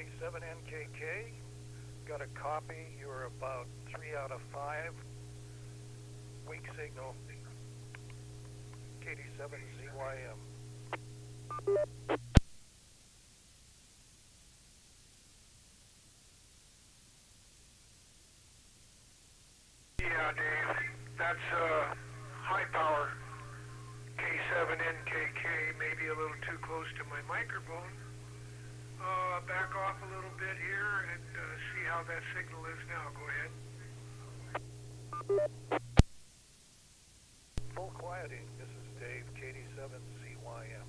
K7NKK. Got a copy. You're about 3 out of 5. Weak signal. KD7ZYM. Yeah, Dave. That's high power K7NKK. Maybe a little too close to my microphone. Back off a little bit here and see how that signal is now. Go ahead. Full quieting. This is Dave, KD7ZYM.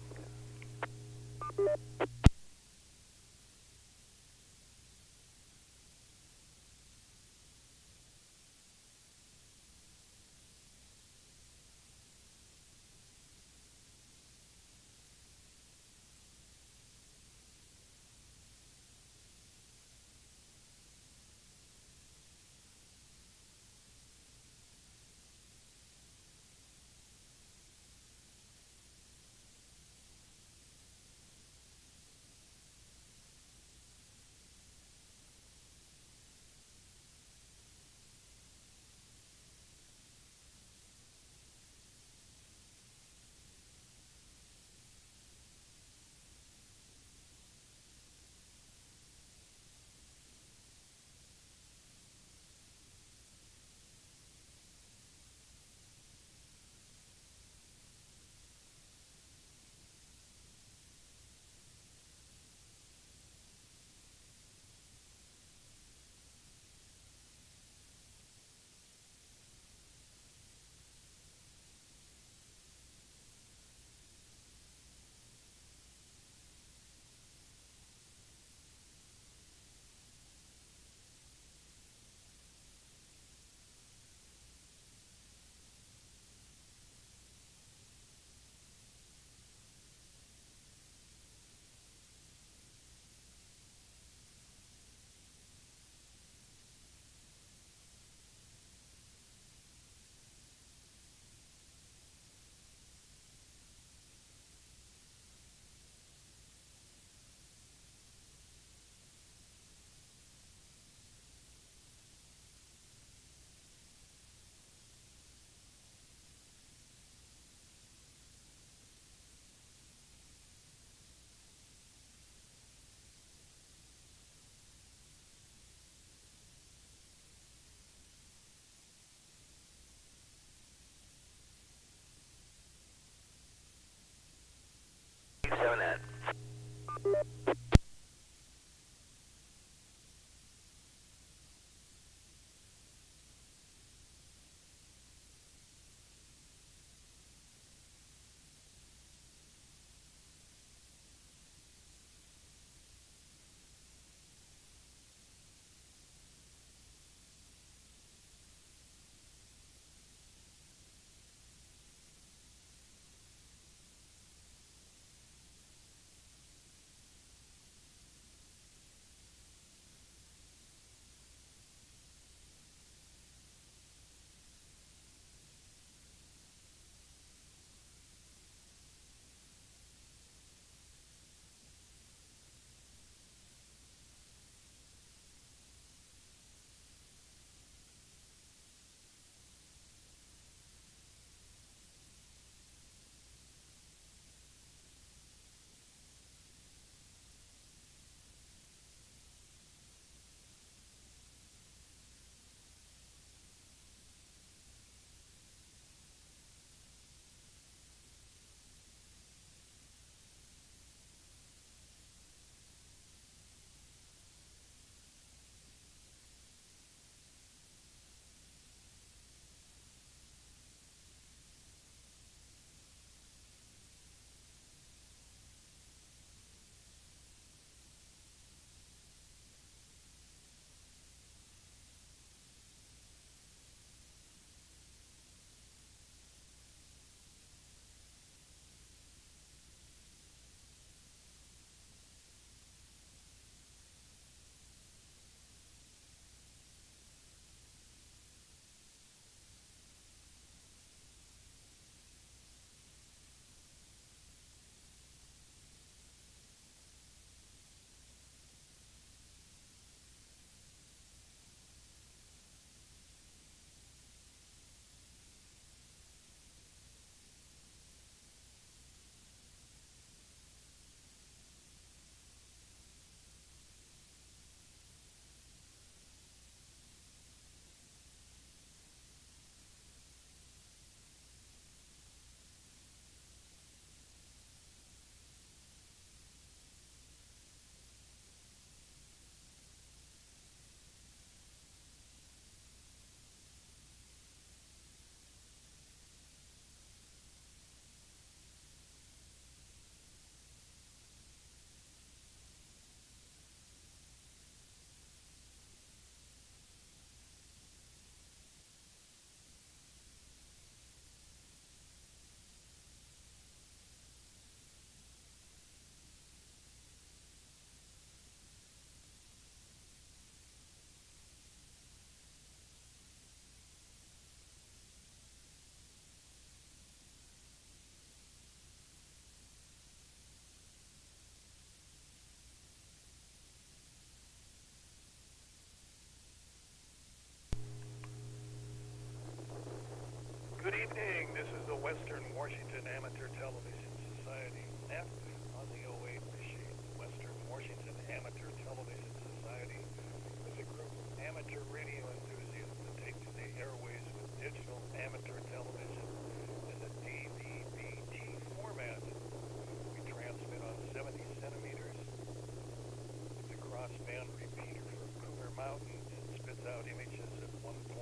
out images at 1.2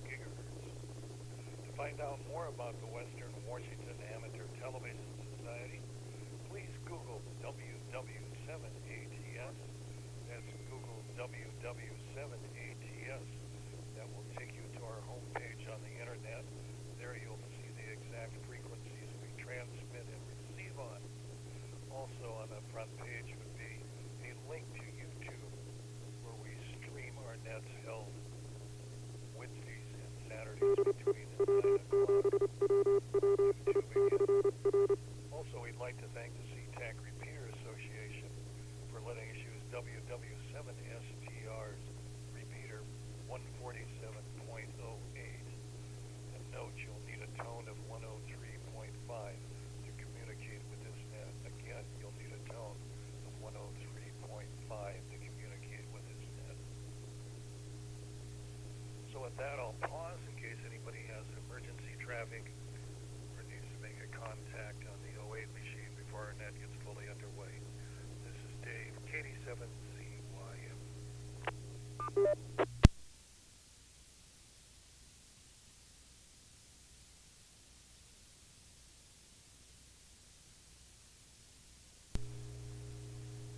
gigahertz. To find out more about the Western Washington Amateur Television Society, please Google WW7ATS. That's Google WW7ATS. That will take you to our homepage on the internet. There you'll see the exact frequencies we transmit and receive on. Also on the front page would be a link to YouTube, where we stream our nets held Wednesdays and Saturdays between 9 o'clock. YouTube again. Also, we'd like to thank the SeaTac Repeater Association for letting us use WW7STR's repeater 147.08. And note, you'll need a tone of 103.5 to communicate with this net. Again, you'll need a tone of 103.5 to communicate with this net. So with that, I'll pause in case anybody has emergency traffic or needs to make a contact on the 08 machine before our net gets fully underway. This is Dave, KD7ZYM.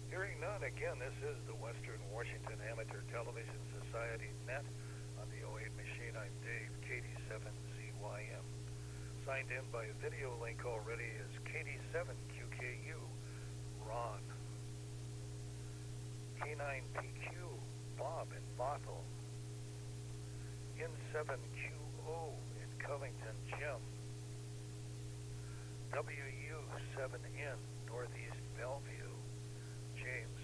Hearing none, again, this is the Western Washington Amateur Television Society net on the 08 machine. I'm Dave, KD7ZYM. Signed in by video link already is KD7QKU, Ron. K9PQ, Bob in Bothell. N7QO in Covington, Jim. WU7N, Northeast Bellevue, James.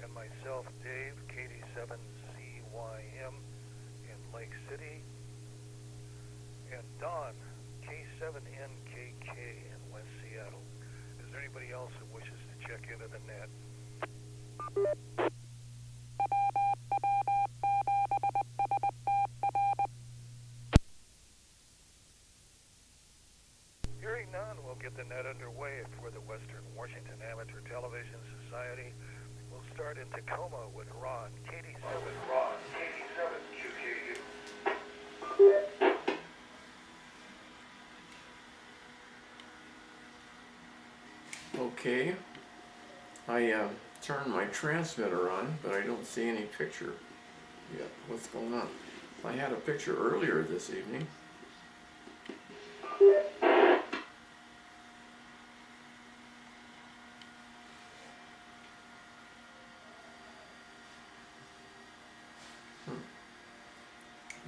And myself, Dave, KD7ZYM in Lake City. And Don, K7NKK in West Seattle. Is there anybody else that wishes to check into the net? Hearing none, we'll get the net underway for the Western Washington Amateur Television Society. We'll start in Tacoma with Ron, KD7QKU. Okay, I turned my transmitter on, but I don't see any picture yet. What's going on? I had a picture earlier this evening.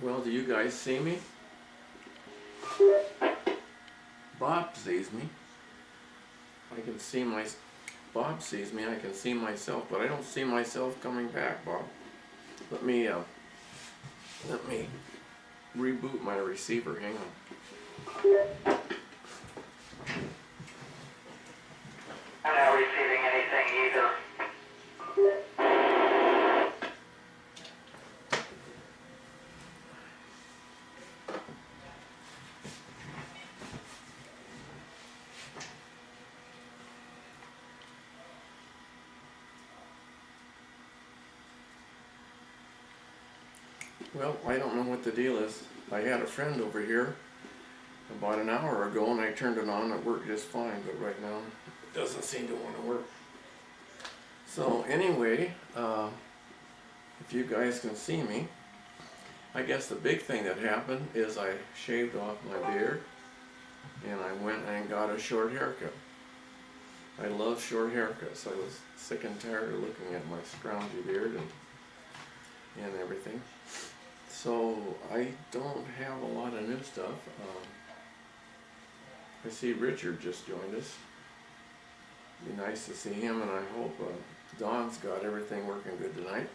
Well, do you guys see me? Bob sees me. I can see Bob sees me, I can see myself, but I don't see myself coming back, Bob. Let me reboot my receiver, hang on. I'm not receiving anything either. Well, I don't know what the deal is. I had a friend over here about an hour ago and I turned it on. It worked just fine, but right now it doesn't seem to want to work. So anyway, if you guys can see me, I guess the big thing that happened is I shaved off my beard and I went and got a short haircut. I love short haircuts. I was sick and tired of looking at my scroungy beard and everything. So I don't have a lot of new stuff. I see Richard just joined us. Be nice to see him, and I hope Don's got everything working good tonight.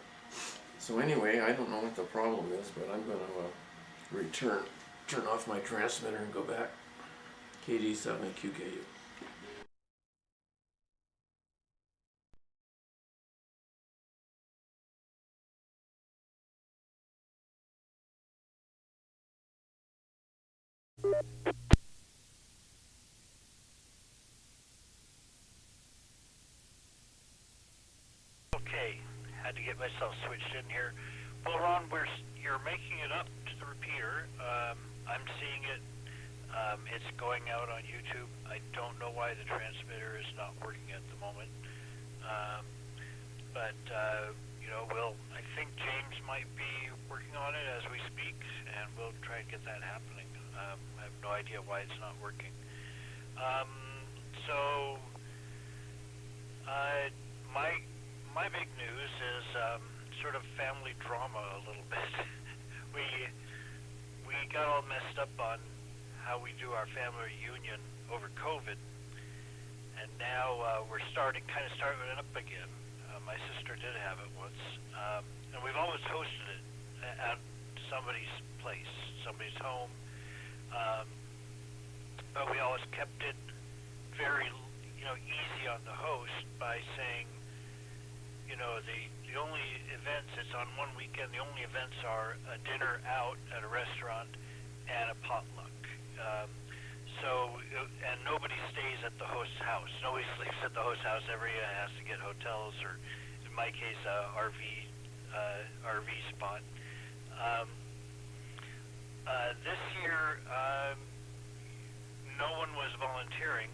So anyway, I don't know what the problem is, but I'm going to turn off my transmitter and go back. KD7QKU. Okay, had had to get myself switched in here. Well, Ron, you're making it up to the repeater. I'm seeing it. It's going out on YouTube. I don't know why the transmitter is not working at the moment. But I think James might be working on it as we speak, and we'll try and get that happening. I have no idea why it's not working. My big news is sort of family drama a little bit. we got all messed up on how we do our family reunion over COVID, and now we're starting it up again. My sister did have it once, and we've always hosted it at somebody's place, somebody's home, but we always kept it very, easy on the host by saying, the only events, it's on one weekend, the only events are a dinner out at a restaurant and a potluck. And nobody stays at the host's house. Nobody sleeps at the host's house. Everyone has to get hotels, or in my case, RV spot. This year, no one was volunteering.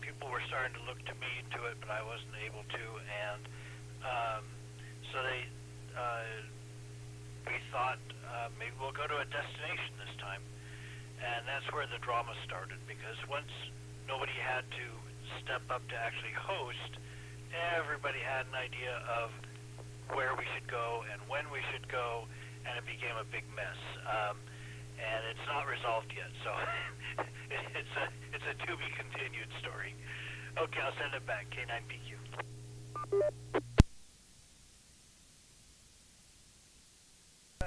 People were starting to look to me to it, but I wasn't able to, and so we thought maybe we'll go to a destination this time. And that's where the drama started, because once nobody had to step up to actually host, everybody had an idea of where we should go and when we should go, and it became a big mess. And it's not resolved yet, so it's a to be continued story. Okay, I'll send it back. K9PQ.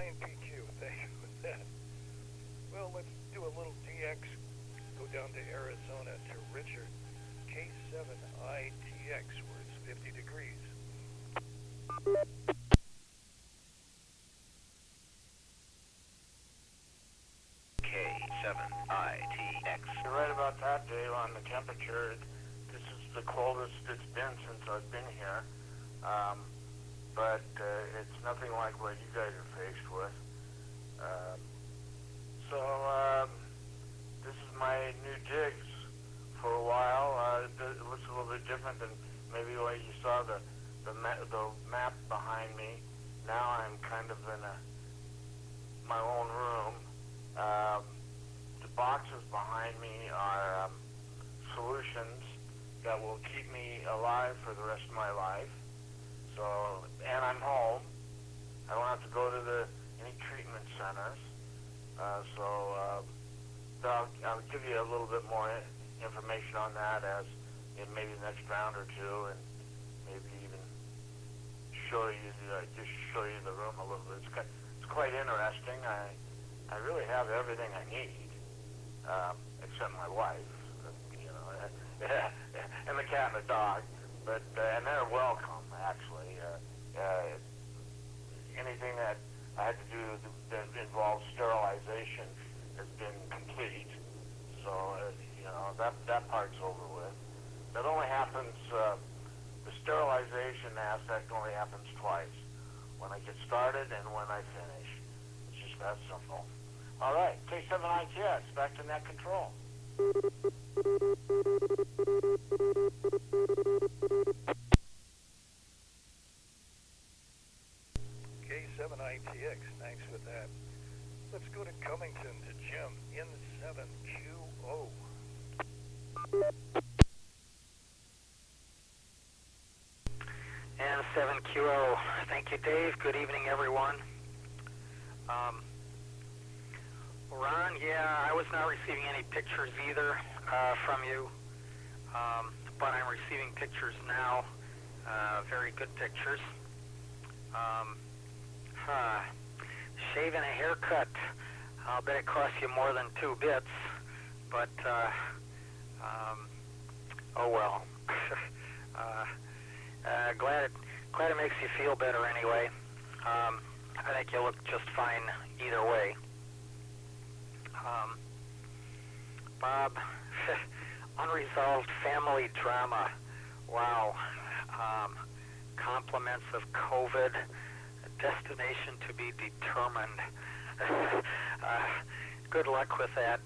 PQ, thank you for that. Well, let's do a little DX, go down to Arizona to Richard, K7ITX, where it's 50 degrees. K7ITX. You're right about that, Dave, on the temperature. This is the coldest it's been since I've been here. But it's nothing like what you guys are faced with. This is my new digs for a while. It looks a little bit different than maybe what you saw the map behind me. Now I'm kind of in my own room. The boxes behind me are solutions that will keep me alive for the rest of my life. And I'm home. I don't have to go to any treatment centers. I'll give you a little bit more information on that as in maybe the next round or two, and maybe even show you the room a little bit. It's quite interesting. I really have everything I need, except my wife, and the cat and the dog. But and they're welcome, actually. Anything that I had to do that involves sterilization has been complete. So that part's over with. That only happens. The sterilization aspect only happens twice: when I get started and when I finish. It's just that simple. All right, K7ITS, back to net control. K7ITX, thanks for that. Let's go to Cummington to Jim, N7QO. N7QO. Thank you, Dave. Good evening, everyone. Ron, I was not receiving any pictures either from you, but I'm receiving pictures now, very good pictures. Shaving a haircut, I'll bet it costs you more than 2 bits, but oh well. Glad it makes you feel better anyway. I think you look just fine either way. Bob, unresolved family drama. Wow. compliments of COVID, destination to be determined. Good luck with that.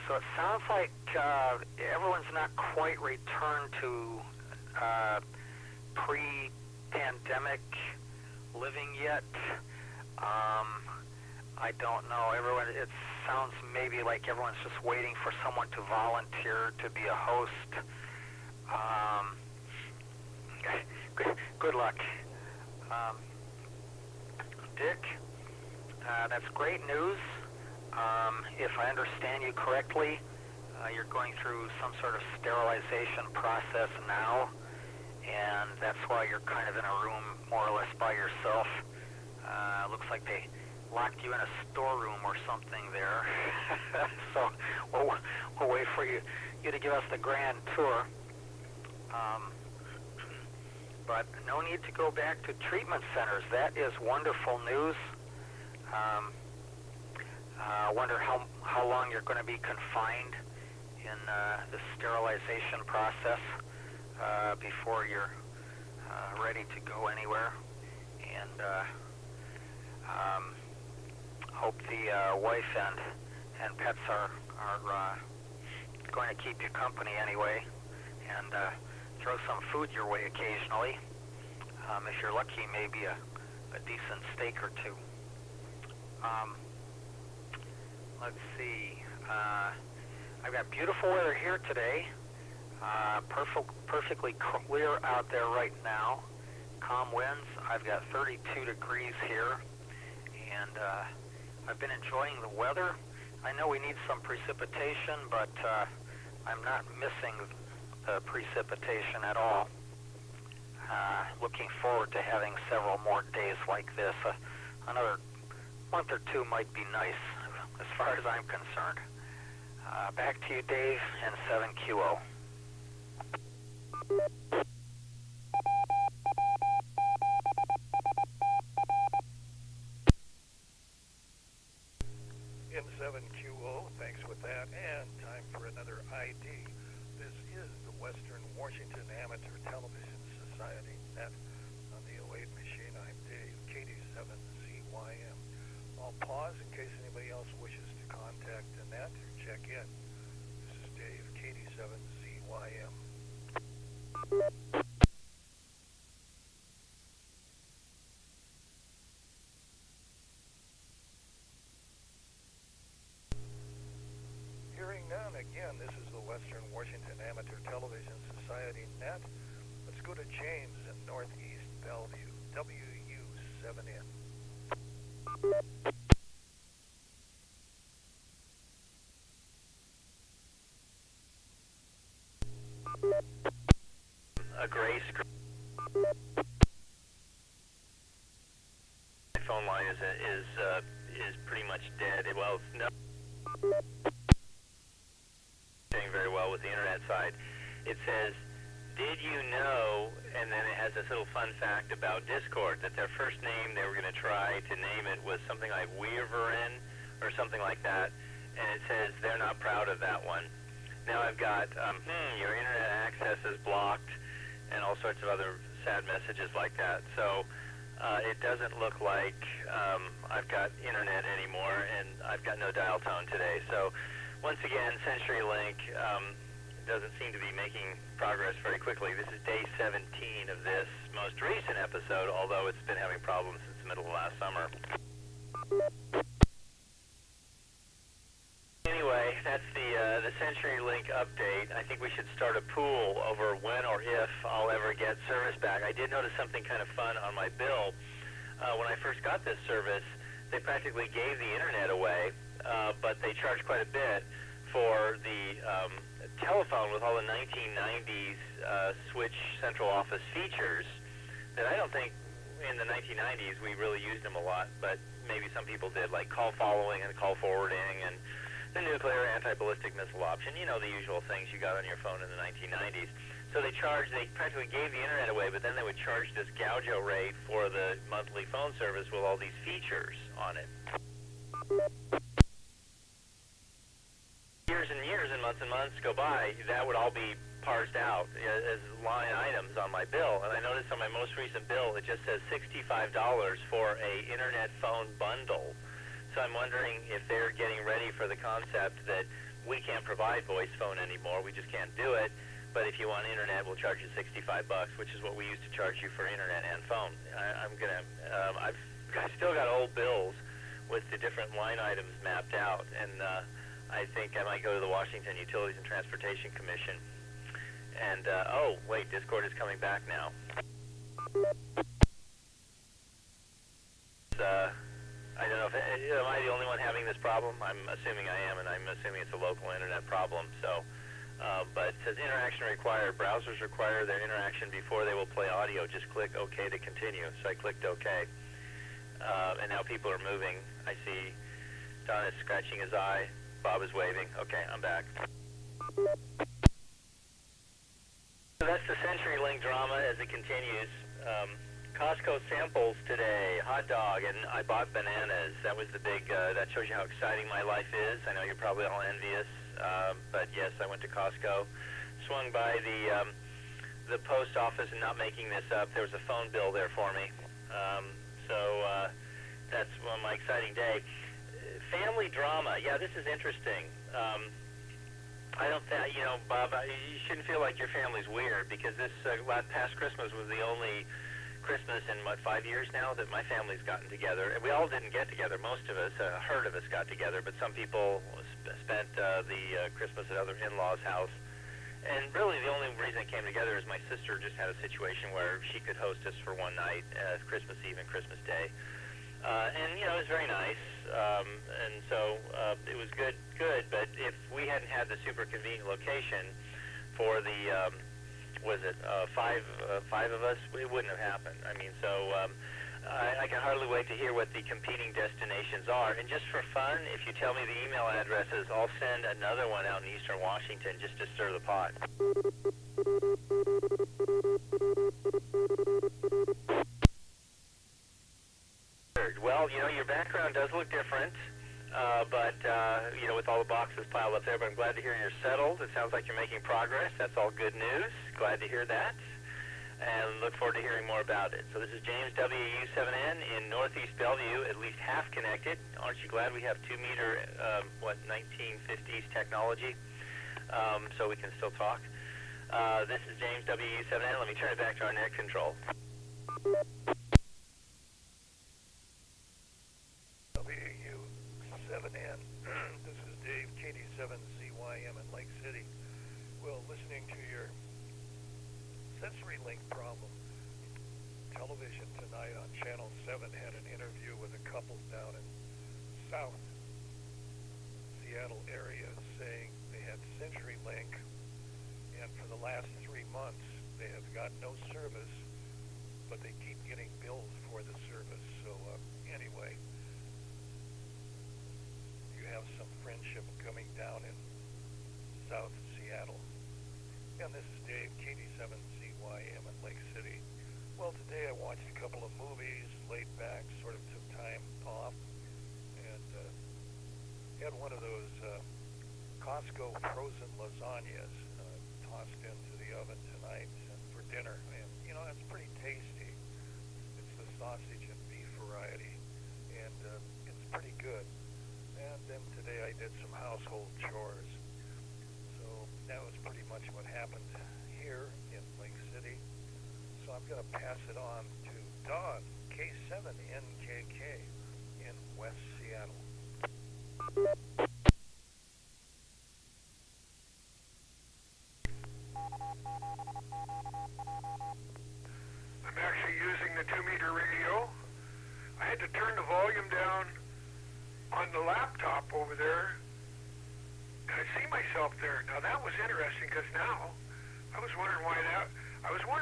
So it sounds like everyone's not quite returned to pre-pandemic living yet. I don't know. It sounds maybe like everyone's just waiting for someone to volunteer to be a host. Good luck. Dick, that's great news. If I understand you correctly, you're going through some sort of sterilization process now, and that's why you're kind of in a room more or less by yourself. Looks like they locked you in a storeroom or something there. So we'll wait for you to give us the grand tour. But no need to go back to treatment centers. That is wonderful news. I wonder how long you're going to be confined in the sterilization process before you're ready to go anywhere. And hope the wife and pets are going to keep you company anyway, and throw some food your way occasionally. If you're lucky, maybe a decent steak or two. Let's see. I've got beautiful weather here today. Perfectly clear out there right now. Calm winds. I've got 32 degrees here, and I've been enjoying the weather. I know we need some precipitation, but I'm not missing the precipitation at all. Looking forward to having several more days like this. Another month or two might be nice, as far as I'm concerned. Back to you, Dave, and 7QO. N7QO, thanks with that, and time for another ID. This is the Western Washington Amateur Television Society net on the 08 machine. I'm Dave, KD7ZYM. I'll pause in case anybody else wishes to contact the net or check in. This is Dave, KD7ZYM. Hearing none, again, this is the Western Washington Amateur Television Society net. Let's go to James in Northeast Bellevue, WU7N. A gray screen. My phone line is pretty much dead. Well, it's not doing very well with the internet side. It says, "Did you know?" And then it has this little fun fact about Discord that their first name they were going to try to name it was something like Weaverin or something like that, and it says they're not proud of that one. Now I've got your internet access is blocked, and all sorts of other sad messages like that. So it doesn't look like I've got internet anymore, and I've got no dial tone today. So once again, CenturyLink doesn't seem to be making progress very quickly. This is day 17 of this most recent episode, although it's been having problems since the middle of last summer. Anyway, that's the CenturyLink update. I think we should start a pool over when or if I'll ever get service back. I did notice something kind of fun on my bill. When I first got this service, they practically gave the internet away, but they charged quite a bit for the telephone with all the 1990s switch central office features that I don't think in the 1990s we really used them a lot, but maybe some people did, like call following and call forwarding and the nuclear anti-ballistic missile option, you know, the usual things you got on your phone in the 1990s. So they practically gave the internet away, but then they would charge this gouge rate for the monthly phone service with all these features on it. Years and years in and months go by, that would all be parsed out as line items on my bill. And I noticed on my most recent bill, it just says $65 for a internet phone bundle. So I'm wondering if they're getting ready for the concept that we can't provide voice phone anymore. We just can't do it. But if you want internet, we'll charge you $65, which is what we used to charge you for internet and phone. I've still got old bills with the different line items mapped out, and I think I might go to the Washington Utilities and Transportation Commission. And, oh, wait, Discord is coming back now. I don't know if, am I the only one having this problem? I'm assuming I am, and I'm assuming it's a local internet problem, so. But it says interaction required. Browsers require their interaction before they will play audio. Just click OK to continue. So I clicked OK. And now people are moving. I see Don is scratching his eye. Bob is waving. Okay, I'm back. So that's the CenturyLink drama as it continues. Costco samples today, hot dog, and I bought bananas. That was the big, that shows you how exciting my life is. I know you're probably all envious, but yes, I went to Costco. Swung by the post office, and not making this up, there was a phone bill there for me. That's my exciting day. Family drama, yeah, this is interesting. I don't think, Bob, you shouldn't feel like your family's weird, because this past Christmas was the only Christmas in, 5 years now that my family's gotten together. And we all didn't get together. Most of us, a herd of us got together, but some people spent the Christmas at other in-laws' house. And really the only reason it came together is my sister just had a situation where she could host us for one night, Christmas Eve and Christmas Day. And, it was very nice. And so it was good, but if we hadn't had the super convenient location for the, five of us, it wouldn't have happened. I mean, so I can hardly wait to hear what the competing destinations are. And just for fun, if you tell me the email addresses, I'll send another one out in Eastern Washington just to stir the pot. Well, your background does look different, but with all the boxes piled up there, but I'm glad to hear you're settled. It sounds like you're making progress. That's all good news. Glad to hear that, and look forward to hearing more about it. So this is James WW7N in Northeast Bellevue, at least half connected. Aren't you glad we have 2-meter, 1950s technology, so we can still talk? This is James WW7N. Let me turn it back to our net control. WW7N. This is Dave, KD7CYM in Lake City. Well, listening to your CenturyLink problem. Television tonight on Channel 7 had an interview with a couple down in South Seattle area saying they had CenturyLink, and for the last 3 months they have got no service, but they keep getting billed for the service. So anyway, you have some friendship coming down in South Seattle. And this is Dave, KD7CYM in Lake City. Well, today I watched a couple of movies, laid back, sort of took time off, and had one of those Costco frozen lasagnas tossed into the oven tonight for dinner. And, that's pretty tasty. It's the sausage and beef variety, and it's pretty good. And then today I did some household chores. So that was pretty much what happened here in Lake City. So I'm going to pass it on to Don, K7NKK in West Seattle. I'm actually using the 2-meter radio. I had to turn the volume down on the laptop over there, and I see myself there. Now that was interesting, because now I was wondering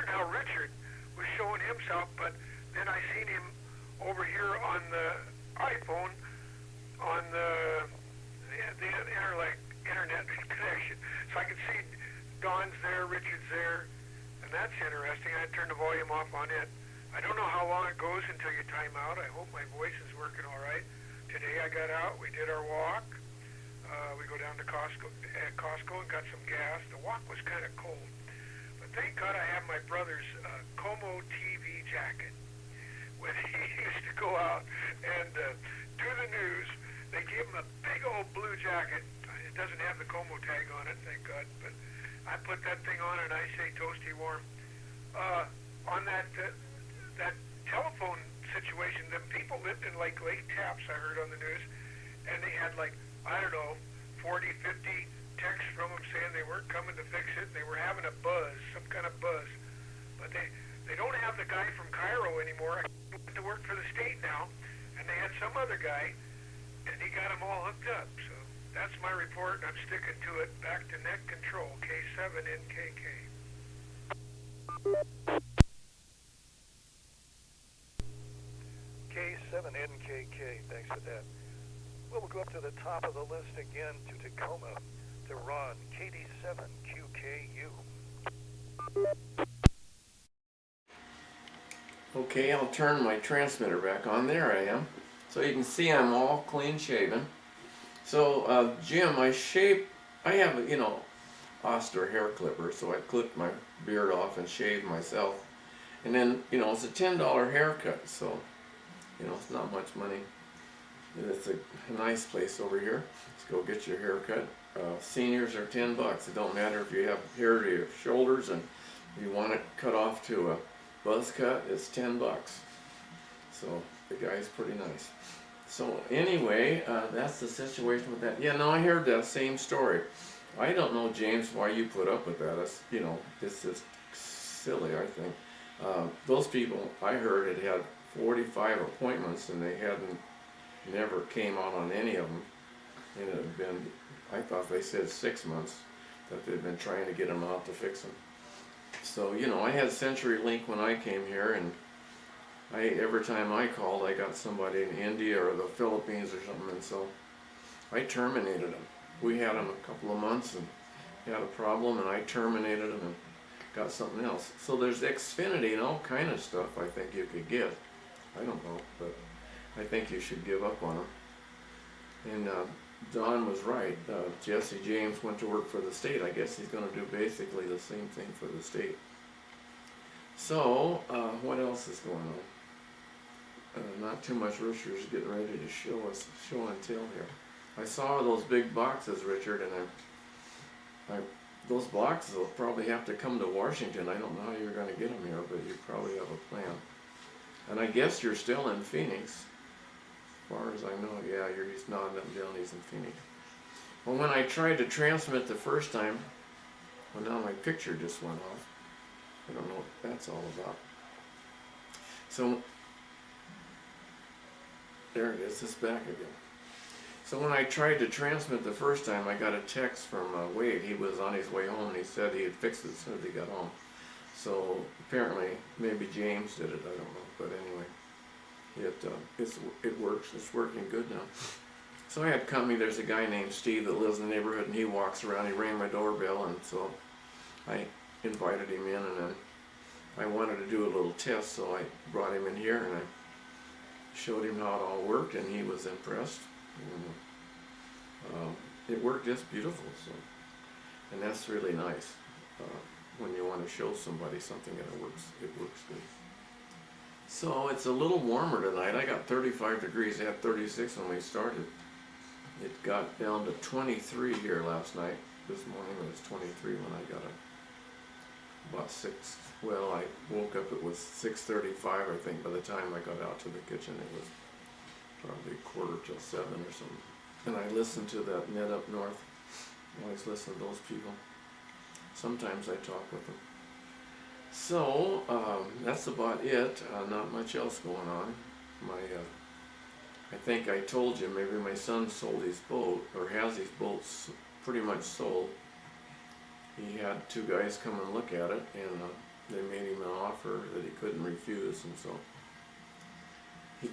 how Richard was showing himself, but then I seen him over here on the iPhone on the internet connection. So I could see Don's there, Richard's there, and that's interesting. I turned the volume off on it. I don't know how long it goes until you time out. I hope my voice is working all right. Today I got out, we did our walk. We go down to Costco and got some gas. The walk was kind of cold, but thank God I have my brother's Como TV jacket. When he used to go out and do the news, they gave him a big old blue jacket. It doesn't have the Como tag on it, thank God, but I put that thing on and I say toasty warm. On that telephone situation, the people lived in like Lake Taps, I heard on the news, and they had like, I don't know, 40, 50 texts from them saying they weren't coming to fix it. They were having a buzz, some kind of buzz. But they don't have the guy from Cairo anymore. He went to work for the state now, and they had some other guy, and he got them all hooked up. So that's my report, and I'm sticking to it. Back to net control, K7NKK. K7NKK, thanks for that. We'll go up to the top of the list again to Tacoma, to Ron, KD7QKU. Okay, I'll turn my transmitter back on. There I am. So you can see I'm all clean shaven. So Jim, I have, Oster hair clipper, so I clipped my beard off and shaved myself. And then, it's a $10 haircut, so, it's not much money. It's a nice place over here. Let's go get your haircut. Seniors are $10. It don't matter if you have hair to your shoulders and you want it cut off to a buzz cut, it's $10. So the guy's pretty nice. So anyway, that's the situation with that. Yeah, no, I heard that same story. I don't know, James, why you put up with that. It's, this is silly, I think. Those people, I heard, had 45 appointments and they never came out on any of them. And it had been, I thought they said 6 months that they'd been trying to get them out to fix them. So, I had CenturyLink when I came here, and every time I called, I got somebody in India or the Philippines or something, and so I terminated them. We had them a couple of months and had a problem, and I terminated them and got something else. So there's Xfinity and all kind of stuff I think you could get. I don't know, but I think you should give up on them. And Don was right. Jesse James went to work for the state. I guess he's going to do basically the same thing for the state. So, what else is going on? Not too much. Richard's getting ready to show and tell here. I saw those big boxes, Richard, and those boxes will probably have to come to Washington. I don't know how you're going to get them here, but you probably have a plan. And I guess you're still in Phoenix. As far as I know, yeah, he's nodding up down, he's in Phoenix. Well, when I tried to transmit the first time, well, now my picture just went off. I don't know what that's all about. So, there it is, it's back again. So when I tried to transmit the first time, I got a text from Wade. He was on his way home, and he said he had fixed it as soon as he got home. So apparently, maybe James did it, I don't know, but anyway. It works. It's working good now. So I had company. There's a guy named Steve that lives in the neighborhood, and he walks around. He rang my doorbell, and so I invited him in, and then I wanted to do a little test, so I brought him in here, and I showed him how it all worked, and he was impressed. And, it worked just beautiful. So, and that's really nice when you want to show somebody something and it works good. So it's a little warmer tonight. I got 35 degrees. I had 36 when we started. It got down to 23 here last night. This morning it was 23 when I got up. About 6. Well, I woke up, it was 6:35, I think. By the time I got out to the kitchen, it was probably 6:45 or something. And I listened to that Net Up North. I always listen to those people. Sometimes I talk with them. So, that's about it. Not much else going on. I think I told you, maybe my son sold his boat, or has his boat pretty much sold. He had 2 guys come and look at it, and they made him an offer that he couldn't refuse, and so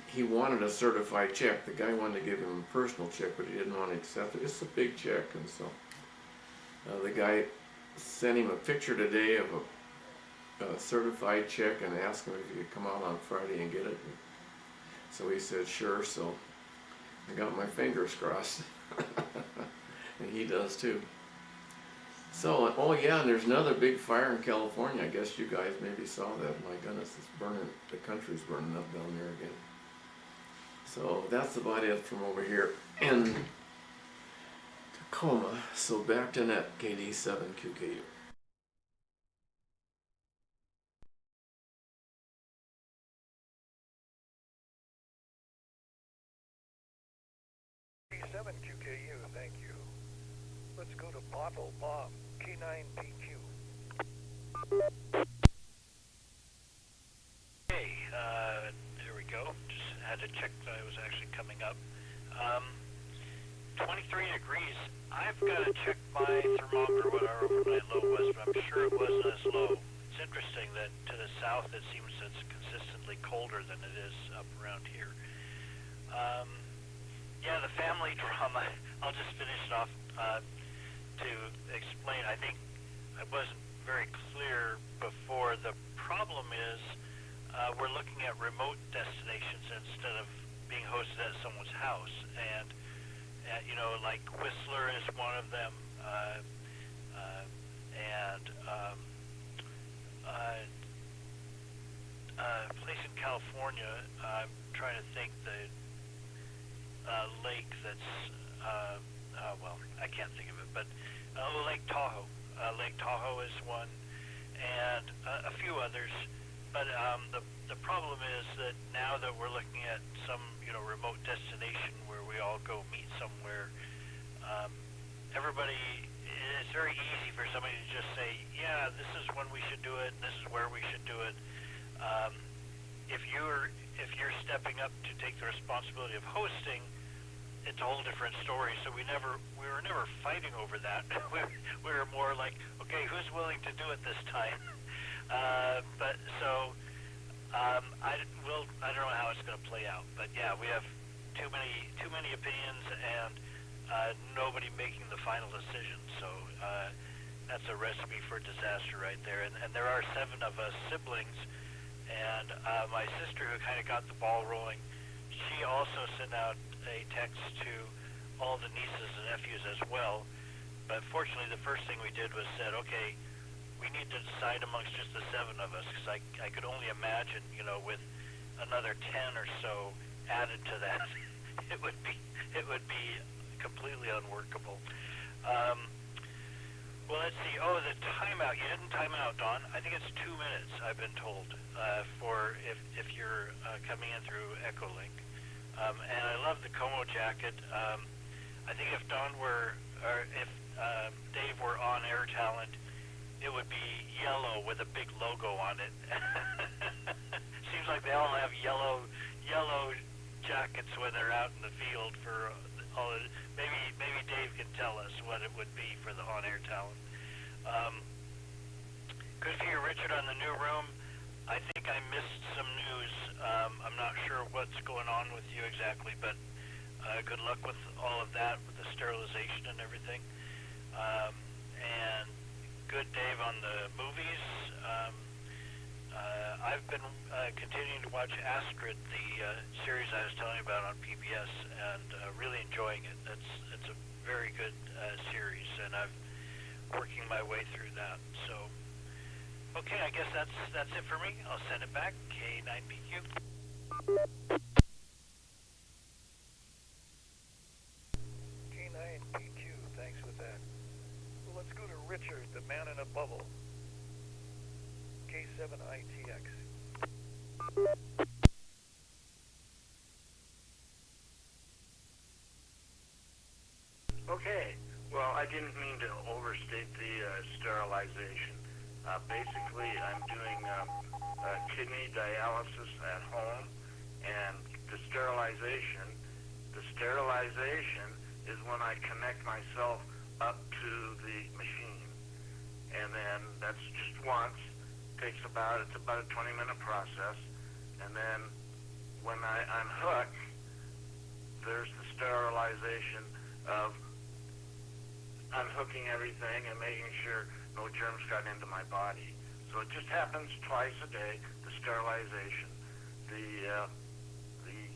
he wanted a certified check. The guy wanted to give him a personal check, but he didn't want to accept it. It's a big check, and so the guy sent him a picture today of a certified check and asked him if he could come out on Friday and get it. So he said sure, so I got my fingers crossed. he does too. So, oh yeah, and there's another big fire in California. I guess you guys maybe saw that. My goodness, it's burning, the country's burning up down there again. So that's about it from over here in Tacoma. So back to net, KD7QKU. K7QKU, thank you. Let's go to Bottle Bomb, K9PQ. Hey, there we go. Just had to check that I was actually coming up. 23 degrees. I've got to check my thermometer what our overnight low was, but I'm sure it wasn't as low. It's interesting that to the south it seems it's consistently colder than it is up around here. Yeah, the family drama, I'll just finish it off to explain. I think I wasn't very clear before. The problem is we're looking at remote destinations instead of being hosted at someone's house. And, you know, like Whistler is one of them. A place in California, I'm trying to think the lake that's, well, I can't think of it, but Lake Tahoe. Lake Tahoe is one, and a few others. But the problem is that now that we're looking at some, you know, remote destination where we all go meet somewhere, everybody, it's very easy for somebody to just say, yeah, this is when we should do it, and this is where we should do it. If you're stepping up to take the responsibility of hosting, it's a whole different story. So we were never fighting over that. we were more like, okay, who's willing to do it this time? But so I don't know how it's going to play out. But yeah, we have too many opinions and nobody making the final decision. So that's a recipe for disaster right there. And there are 7 of us siblings. And my sister, who kind of got the ball rolling, she also sent out a text to all the nieces and nephews as well. But fortunately, the first thing we did was said, okay, we need to decide amongst just the 7 of us, because I could only imagine, you know, with another 10 or so added to that, it would be completely unworkable. Well, let's see. Oh, the timeout. You didn't time out, Don. I think it's 2 minutes, I've been told, for if you're coming in through Echolink. And I love the Como jacket. I think if Don were, or if Dave were on Air Talent, it would be yellow with a big logo on it. Seems like they all have yellow jackets when they're out in the field for all. Maybe Dave can tell us what it would be for the on-air talent. Good for you, Richard, on the new room. I think I missed some news. I'm not sure what's going on with you exactly, but good luck with all of that, with the sterilization and everything. And good, Dave, on the movies. I've been continuing to watch Astrid, the series I was telling you about on PBS, and really enjoying it. It's a very good series, and I'm working my way through that. So, okay, I guess that's it for me. I'll send it back. K9PQ. K9PQ, thanks for that. Well, let's go to Richard, the man in a bubble. K7ITX. Okay, well, I didn't mean to overstate the sterilization. Basically, I'm doing kidney dialysis at home, and the sterilization is when I connect myself up to the machine. And then that's just once. It's about a 20-minute process. And then when I unhook, there's the sterilization of unhooking everything and making sure no germs got into my body. So it just happens twice a day, the sterilization. The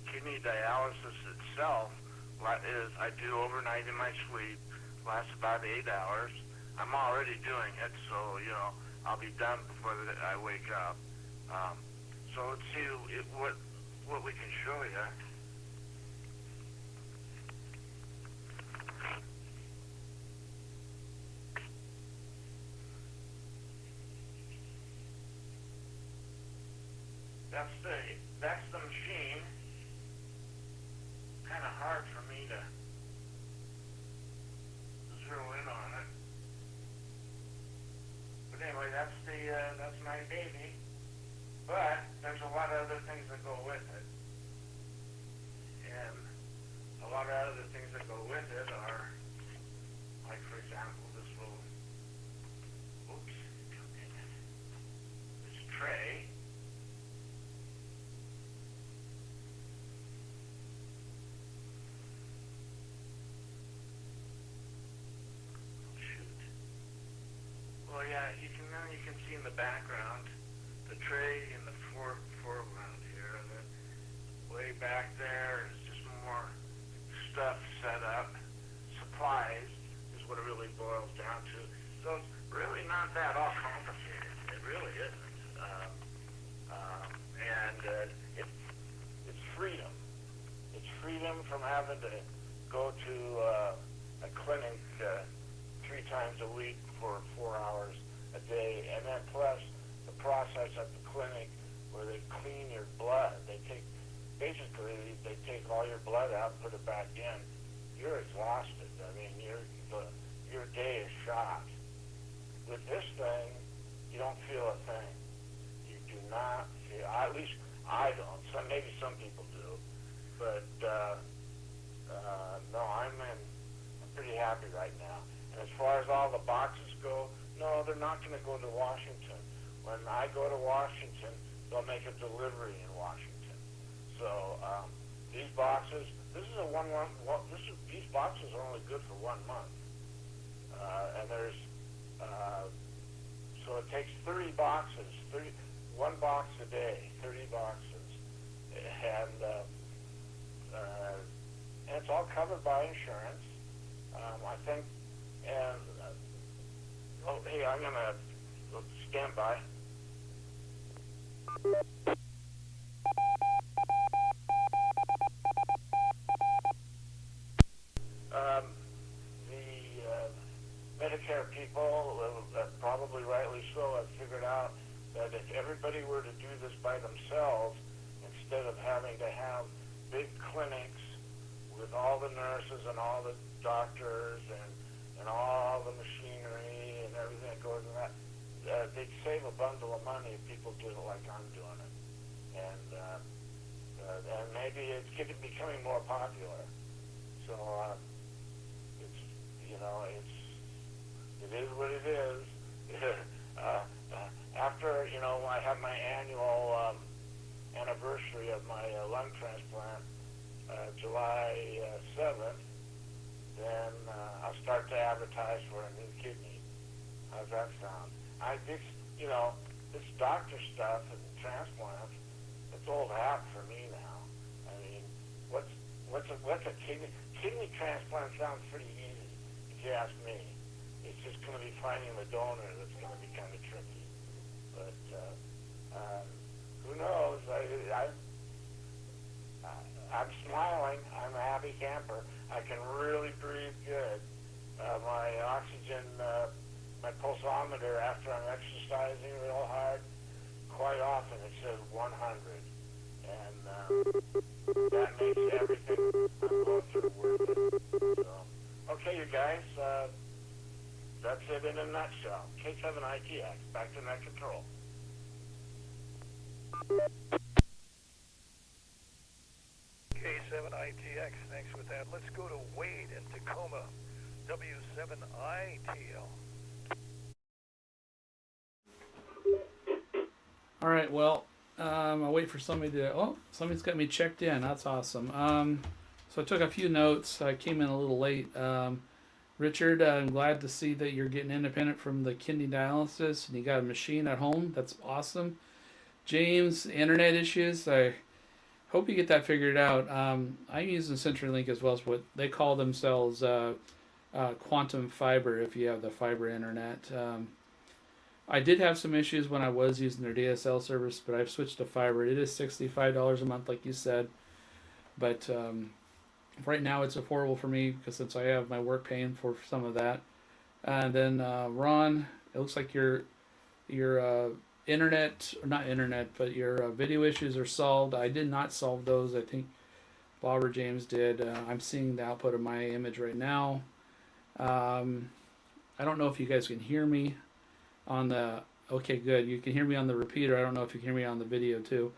kidney dialysis itself is I do overnight in my suite, lasts about 8 hours. I'm already doing it, so I'll be done before I wake up. So let's see what we can show you. That's the machine. Kind of hard for me to zero in on it. But anyway, that's my baby. But there's a lot of other things that go with it. And a lot of other things that go with it are, like for example, this tray. Well, yeah, you can see in the background the tray in the foreground here, and then way back there is just more stuff set up. Supplies is what it really boils down to. So it's really not that all complicated. It really isn't. It's freedom. It's freedom from having to go to a clinic 3 times a week for 4 hours a day, and then plus the process at the clinic where they clean your blood. They take all your blood out, put it back in. You're exhausted. I mean, your day is shot. With this thing, you don't feel a thing. You do not feel. At least I don't. Maybe some people do, but no, I'm pretty happy right now. And as far as all the boxes go, no, they're not going to go to Washington. When I go to Washington, they'll make a delivery in Washington. So these boxes, these boxes are only good for 1 month. And there's, so it takes 30 boxes, 1 box a day, 30 boxes. And it's all covered by insurance. I think, and, hey, I'm going to stand by. The Medicare people, probably rightly so, have figured out that if everybody were to do this by themselves, instead of having to have big clinics with all the nurses and all the doctors and all the machinery and everything that goes in that, they'd save a bundle of money if people did it like I'm doing it. And maybe it's becoming more popular. So it is what it is. After I have my annual anniversary of my lung transplant, July 7th, then I'll start to advertise for a new kidney. How's that sound? This doctor stuff and transplants, it's old hat for me now. I mean, what's a kidney? Kidney transplant sounds pretty easy, if you ask me. It's just going to be finding the donor that's going to be kind of tricky. But who knows? I'm smiling. I'm a happy camper. I can really breathe good. My oxygen, my pulsometer after I'm exercising real hard, quite often it says 100. And that makes everything I'm going through worth it. So, okay, you guys, that's it in a nutshell. K7ITX, back to net control. K7ITX, thanks with that. Let's go to Wade in Tacoma, W7ITL. All right, well, I'll wait for somebody to... Oh, somebody's got me checked in. That's awesome. So I took a few notes. I came in a little late. Richard, I'm glad to see that you're getting independent from the kidney dialysis and you got a machine at home. That's awesome. James, internet issues. I hope you get that figured out. I'm using CenturyLink as well as what they call themselves quantum fiber if you have the fiber internet. I did have some issues when I was using their DSL service, but I've switched to fiber. It is $65 a month, like you said, but right now it's affordable for me because since I have my work paying for some of that. And then Ron, it looks like your internet, or not internet, but your video issues are solved. I did not solve those. I think Bob or James did. I'm seeing the output of my image right now. I don't know if you guys can hear me on the. Okay, good. You can hear me on the repeater. I don't know if you can hear me on the video too.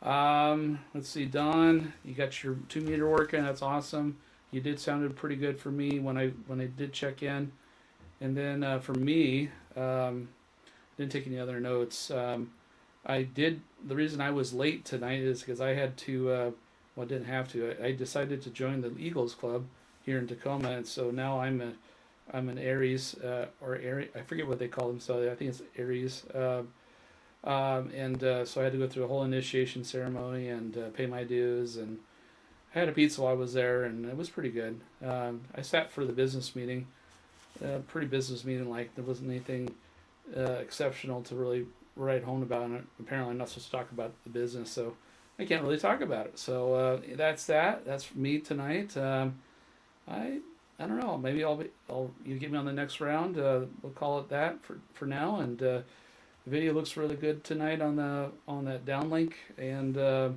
Let's see, Don, you got your 2 meter working. That's awesome. You did sounded pretty good for me when I did check in. And then for me, didn't take any other notes. I did. The reason I was late tonight is because I had to. Well, I didn't have to. I decided to join the Eagles Club here in Tacoma, and so now I'm an Aries or Aries. I forget what they call themselves. I think it's Aries. So I had to go through a whole initiation ceremony and pay my dues, and I had a pizza while I was there, and it was pretty good. I sat for the business meeting, pretty business meeting. Like there wasn't anything exceptional to really write home about. And apparently, I'm not supposed to talk about the business, so I can't really talk about it. So that's that. That's me tonight. I don't know. Maybe you get me on the next round. We'll call it that for now. And the video looks really good tonight on that downlink, and it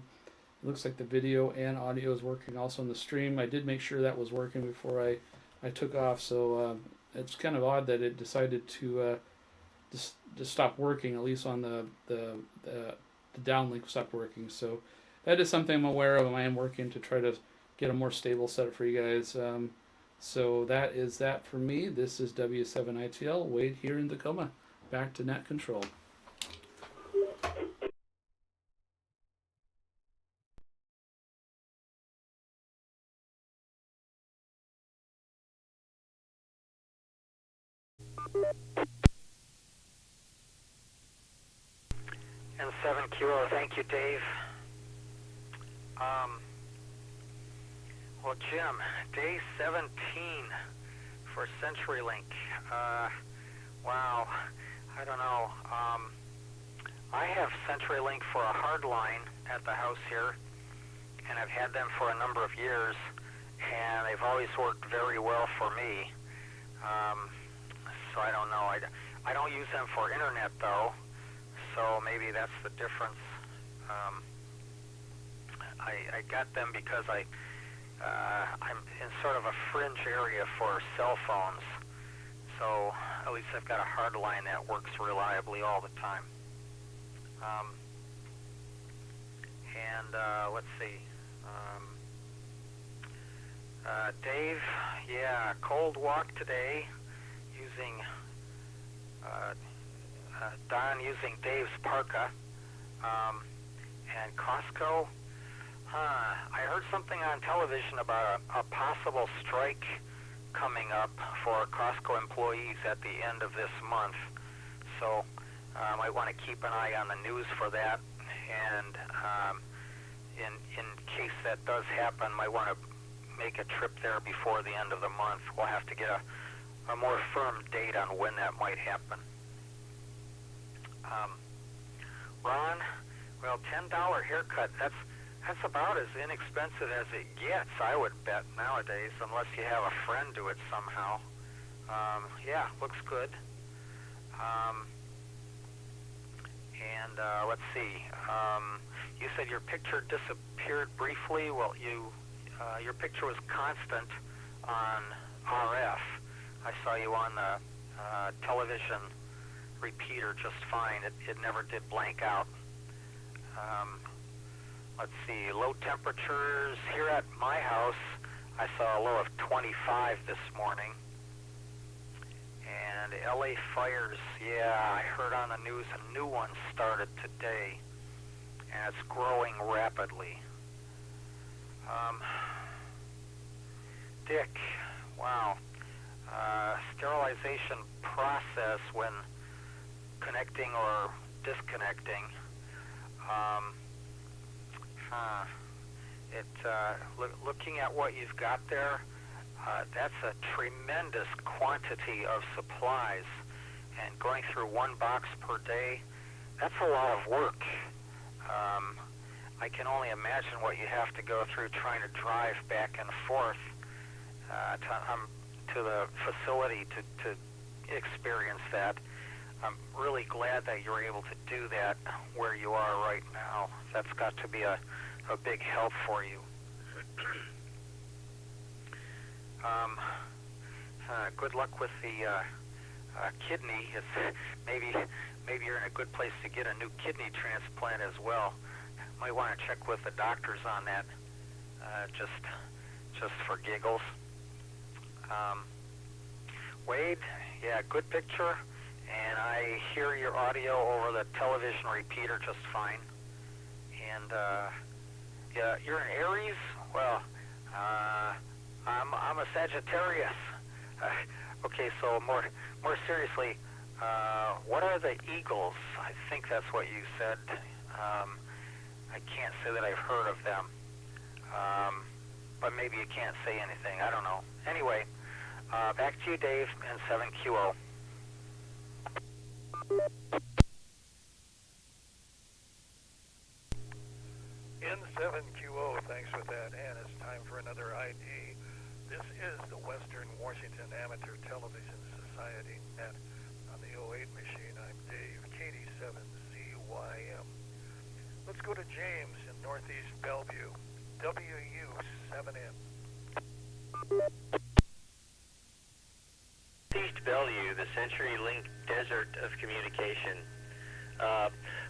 looks like the video and audio is working also on the stream. I did make sure that was working before I took off. So it's kind of odd that it decided to stop working, at least on the downlink stopped working. So that is something I'm aware of, and I am working to try to get a more stable setup for you guys. So that is that for me. This is W7ITL, Wade here in Tacoma. Back to net control. And 7 Kilo, thank you, Dave. Well, Jim, day 17 for CenturyLink. Wow, I don't know. I have CenturyLink for a hard line at the house here, and I've had them for a number of years, and they've always worked very well for me. So I don't know. I don't use them for internet, though, so maybe that's the difference. I got them because I'm in sort of a fringe area for cell phones, so at least I've got a hard line that works reliably all the time. Let's see. Dave, yeah, cold walk today using Don using Dave's parka, and Costco. I heard something on television about a possible strike coming up for Costco employees at the end of this month. So I might want to keep an eye on the news for that. And in case that does happen, might want to make a trip there before the end of the month. We'll have to get a more firm date on when that might happen. Ron, well, $10 haircut, that's about as inexpensive as it gets, I would bet, nowadays, unless you have a friend do it somehow. Yeah, looks good. Let's see. You said your picture disappeared briefly. Well, your picture was constant on RF. I saw you on the television repeater just fine. It never did blank out. Let's see, low temperatures here at my house. I saw a low of 25 this morning. And LA fires, yeah, I heard on the news a new one started today, and it's growing rapidly. Dick, wow. Sterilization process when connecting or disconnecting. Looking at what you've got there, That's a tremendous quantity of supplies, and going through one box per day, that's a lot of work. I can only imagine what you have to go through trying to drive back and forth to the facility to experience that. I'm really glad that you're able to do that where you are right now. That's got to be a big help for you. Good luck with the kidney. Maybe you're in a good place to get a new kidney transplant as well. Might want to check with the doctors on that, just for giggles. Wade, yeah, good picture, and I hear your audio over the television repeater just fine. And yeah, you're an Aries. Well, I'm a Sagittarius. Okay, so more seriously, what are the Eagles? I think that's what you said. I can't say that I've heard of them, but maybe you can't say anything. I don't know. Anyway, back to you, Dave, and 7QO. N7QO, thanks for that, and it's time for another ID. This is the Western Washington Amateur Television Society net on the 08 machine. I'm Dave, KD7ZYM. Let's go to James in Northeast Bellevue, WU7M. East Bellevue, the CenturyLink desert of communication.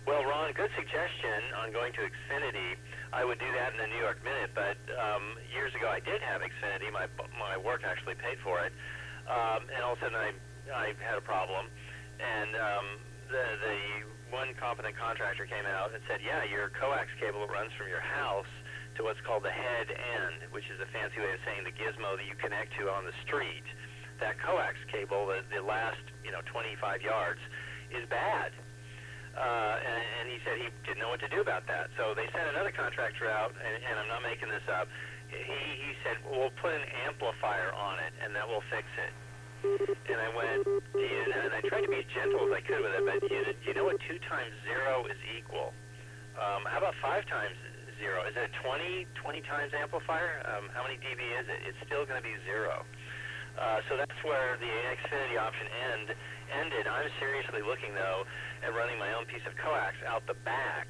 Well, Ron, good suggestion on going to Xfinity. I would do that in the New York Minute, but years ago I did have Xfinity. My work actually paid for it, and all of a sudden I had a problem, and the one competent contractor came out and said, yeah, your coax cable runs from your house to what's called the head end, which is a fancy way of saying the gizmo that you connect to on the street. That coax cable, the last 25 yards, is bad. And he said he didn't know what to do about that. So they sent another contractor out, and I'm not making this up. He said, well, we'll put an amplifier on it, and that will fix it. And I went, and I tried to be as gentle as I could with it, but you know what 2 times 0 is equal? How about 5 times 0? Is it a 20 times amplifier? How many dB is it? It's still going to be 0. So that's where the Xfinity option ended. I'm seriously looking, though, at running my own piece of coax out the back,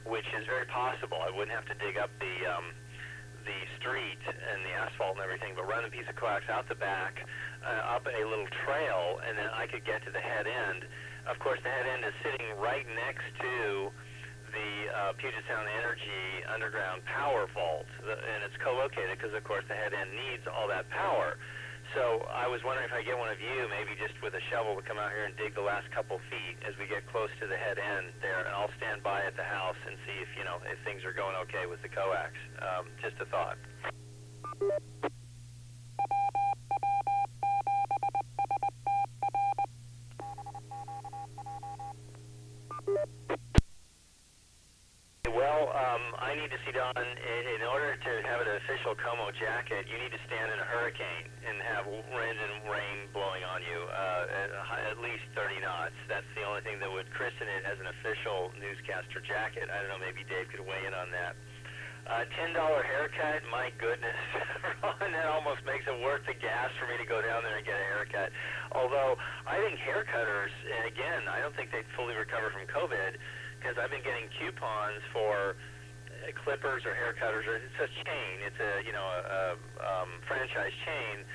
which is very possible. I wouldn't have to dig up the street and the asphalt and everything, but run a piece of coax out the back, up a little trail, and then I could get to the head end. Of course, the head end is sitting right next to the Puget Sound Energy underground power vault, and it's co-located because, of course, the head end needs all that power. So I was wondering if I get one of you, maybe just with a shovel, to come out here and dig the last couple feet as we get close to the head end there, and I'll stand by at the house and see if if things are going okay with the coax. Just a thought. Well, I need to see Don. In order to have an official Como jacket, you need to stand in a hurricane and have wind and rain blowing on you at least 30 knots. That's the only thing that would christen it as an official newscaster jacket. I don't know, maybe Dave could weigh in on that. $10 haircut, my goodness, Ron, that almost makes it worth the gas for me to go down there and get a haircut. Although, I think haircutters, and again, I don't think they'd fully recover from COVID, because I've been getting coupons for clippers or haircutters. It's a chain. It's a franchise chain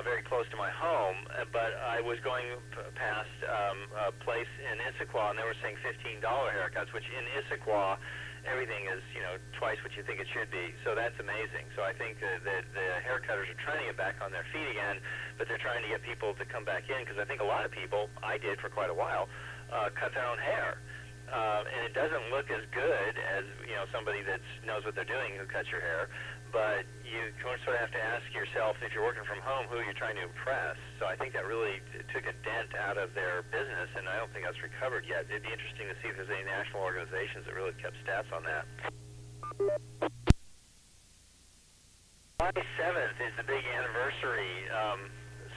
very close to my home. But I was going past a place in Issaquah, and they were saying $15 haircuts, which in Issaquah, everything is twice what you think it should be. So that's amazing. So I think that the haircutters are trying to get back on their feet again, but they're trying to get people to come back in, because I think a lot of people, I did for quite a while, cut their own hair. And it doesn't look as good as somebody that knows what they're doing who cuts your hair, but you sort of have to ask yourself, if you're working from home, who you're trying to impress. So I think that really took a dent out of their business, and I don't think that's recovered yet. It'd be interesting to see if there's any national organizations that really kept stats on that. July 7th is the big anniversary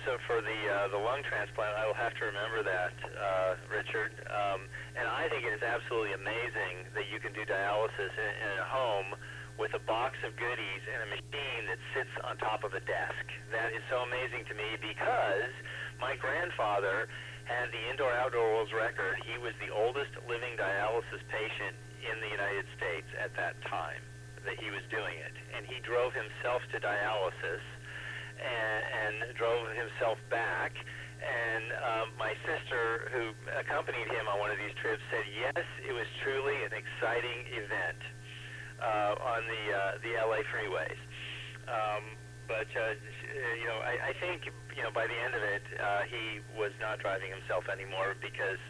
So for the lung transplant, I will have to remember that, Richard. And I think it is absolutely amazing that you can do dialysis in a home with a box of goodies and a machine that sits on top of a desk. That is so amazing to me because my grandfather had the indoor-outdoor world's record. He was the oldest living dialysis patient in the United States at that time that he was doing it. And he drove himself to dialysis and drove himself back. And my sister, who accompanied him on one of these trips, said, yes, it was truly an exciting event on the LA freeways. But I think, by the end of it, he was not driving himself anymore because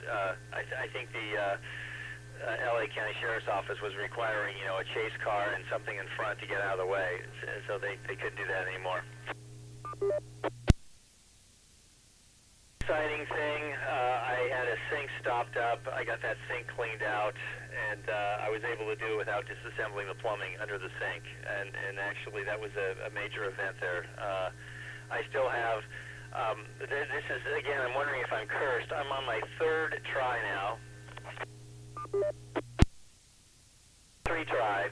I think the LA County Sheriff's Office was requiring, a chase car and something in front to get out of the way. So they couldn't do that anymore. Exciting thing, I had a sink stopped up. I got that sink cleaned out, and I was able to do it without disassembling the plumbing under the sink. And actually, that was a major event there. I still have, this is, again, I'm wondering if I'm cursed. I'm on my third try now. Try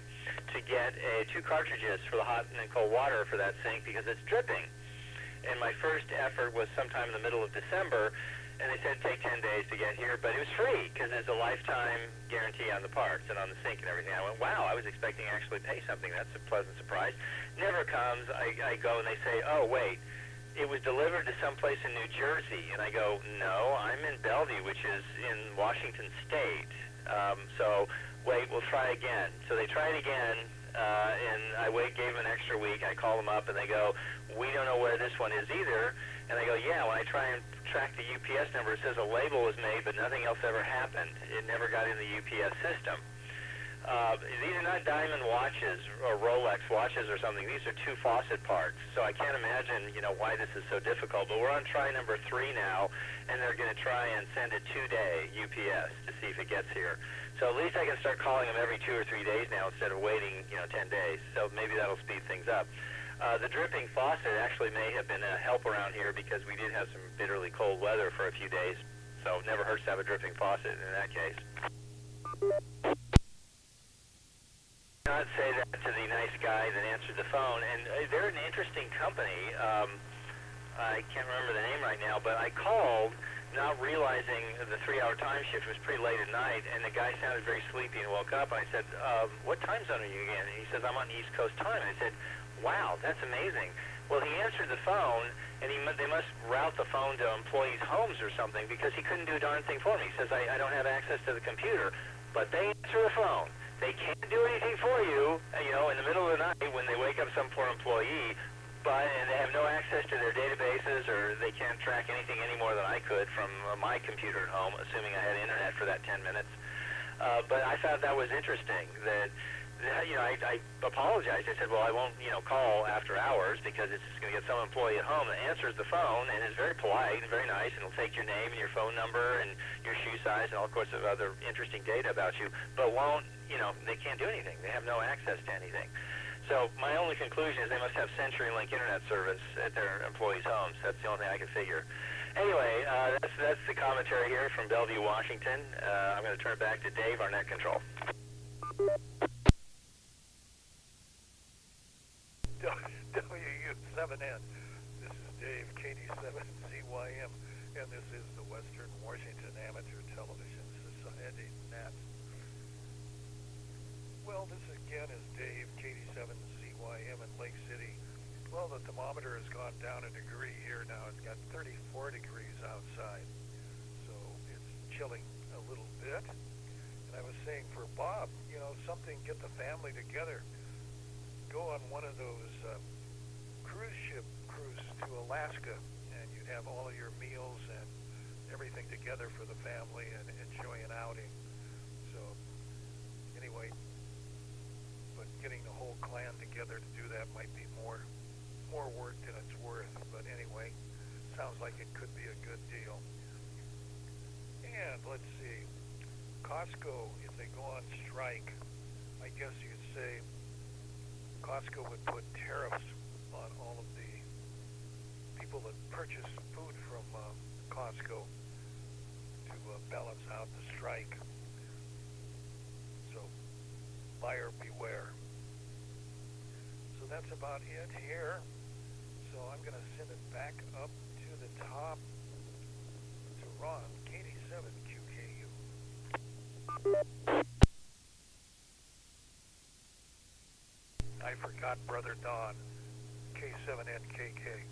to get 2 cartridges for the hot and cold water for that sink because it's dripping. And my first effort was sometime in the middle of December, and they said take 10 days to get here, but it was free because there's a lifetime guarantee on the parts and on the sink and everything. I went, wow, I was expecting to actually pay something. That's a pleasant surprise. Never comes. I go and they say, oh, wait, it was delivered to someplace in New Jersey. And I go, no, I'm in Bellevue, which is in Washington State. So wait, we'll try again. So they tried again, and I gave them an extra week. I call them up, and they go, we don't know where this one is either. And I go, yeah, when I try and track the UPS number, it says a label was made, but nothing else ever happened. It never got in the UPS system. These are not diamond watches or Rolex watches or something. These are 2 faucet parts. So I can't imagine, why this is so difficult. But we're on try number 3 now, and they're going to try and send a 2-day UPS to see if it gets here. So at least I can start calling them every 2 or 3 days now instead of waiting, 10 days. So maybe that'll speed things up. The dripping faucet actually may have been a help around here because we did have some bitterly cold weather for a few days. So it never hurts to have a dripping faucet in that case. Not say that to the nice guy that answered the phone, and they're an interesting company. I can't remember the name right now, but I called not realizing the 3-hour time shift was pretty late at night, and the guy sounded very sleepy and woke up, and I said, what time zone are you in? And he says, I'm on East Coast time. And I said, wow, that's amazing. Well, he answered the phone, and they must route the phone to employees' homes or something because he couldn't do a darn thing for me. He says, I don't have access to the computer, but they answer the phone. They can't do anything for you, in the middle of the night when they wake up some poor employee, and they have no access to their databases, or they can't track anything any more than I could from my computer at home, assuming I had internet for that 10 minutes. But I thought that was interesting. That I apologized. I said, well, I won't, call after hours because it's just going to get some employee at home that answers the phone and is very polite and very nice and will take your name and your phone number and your shoe size and all sorts of other interesting data about you, but won't, they can't do anything. They have no access to anything. So my only conclusion is they must have CenturyLink internet service at their employees' homes. That's the only thing I can figure. Anyway, that's the commentary here from Bellevue, Washington. I'm going to turn it back to Dave, our net control. WW7N. This is Dave, KD7ZYM, and this is the Western Washington Amateur Television Society net. Well, this again is Dave, KD7ZYM in Lake City. Well, the thermometer has gone down a degree here now. It's got 34 degrees outside, so it's chilling a little bit. And I was saying for Bob, something, get the family together. Go on one of those cruise ship cruises to Alaska, and you'd have all of your meals and everything together for the family and enjoy an outing. So anyway, but getting the whole clan together to do that might be more work than it's worth. But anyway, sounds like it could be a good deal. And let's see, Costco, if they go on strike, I guess you'd say Costco would put tariffs on all of the people that purchase food from Costco to balance out the strike. So buyer beware. So that's about it here. So I'm going to send it back up to the top to Ron, KD7QKU. I forgot Brother Don, K7NKK.